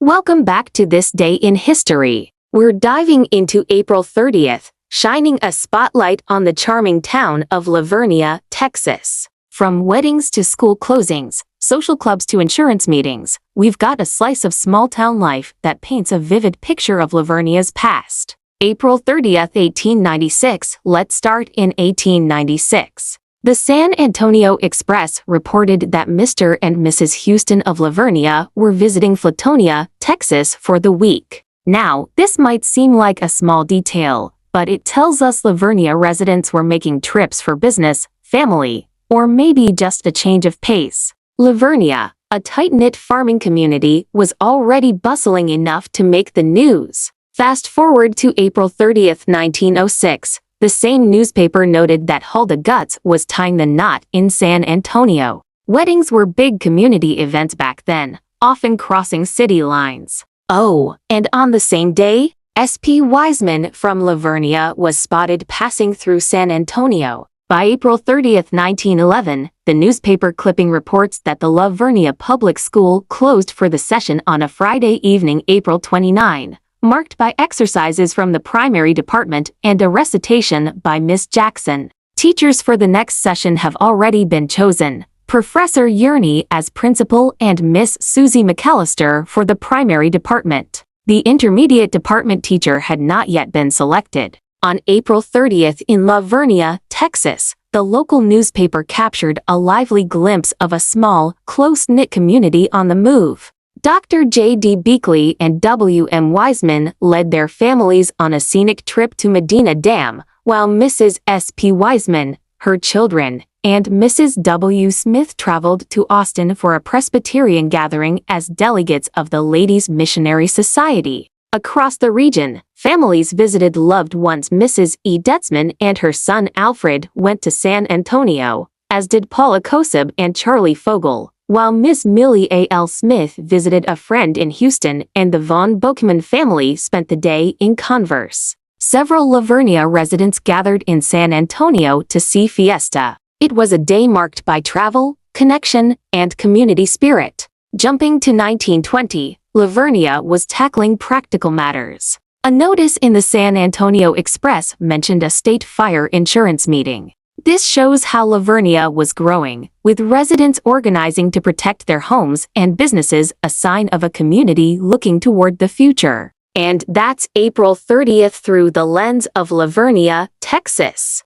Welcome back to This Day in History. We're diving into April 30th, shining a spotlight on the charming town of Lavernia, Texas. From weddings to school closings, social clubs to insurance meetings, we've got a slice of small-town life that paints a vivid picture of Lavernia's past. April 30th, 1896. Let's start in 1896. The San Antonio Express reported that Mr. and Mrs. Houston of Lavernia were visiting Flatonia, Texas for the week. Now, this might seem like a small detail, but it tells us Lavernia residents were making trips for business, family, or maybe just a change of pace. Lavernia, a tight-knit farming community, was already bustling enough to make the news. Fast forward to April 30th, 1906. The same newspaper noted that Hulda Gutz was tying the knot in San Antonio. Weddings were big community events back then, often crossing city lines. Oh, and on the same day, SP Wiseman from Lavernia was spotted passing through San Antonio. By April 30th, 1911, the newspaper clipping reports that the Lavernia Public School closed for the session on a Friday evening, April 29. Marked by exercises from the primary department and a recitation by Miss Jackson. Teachers for the next session have already been chosen. Professor Eurney as principal and Miss Susie McAllister for the primary department. The intermediate department teacher had not yet been selected. On April 30th in Lavernia, Texas, the local newspaper captured a lively glimpse of a small, close-knit community on the move. Dr. J.D. Beakley and W.M. Wiseman led their families on a scenic trip to Medina Dam, while Mrs. S.P. Wiseman, her children, and Mrs. W. Smith traveled to Austin for a Presbyterian gathering as delegates of the Ladies' Missionary Society. Across the region, families visited loved ones. Mrs. E. Detzman and her son Alfred went to San Antonio, as did Paula Koseb and Charlie Fogel, while Miss Millie A. L. Smith visited a friend in Houston and the Von Bokeman family spent the day in Converse. Several Lavernia residents gathered in San Antonio to see Fiesta. It was a day marked by travel, connection, and community spirit. Jumping to 1920, Lavernia was tackling practical matters. A notice in the San Antonio Express mentioned a state fire insurance meeting. This shows how Lavernia was growing, with residents organizing to protect their homes and businesses, a sign of a community looking toward the future. And that's April 30th through the lens of Lavernia, Texas.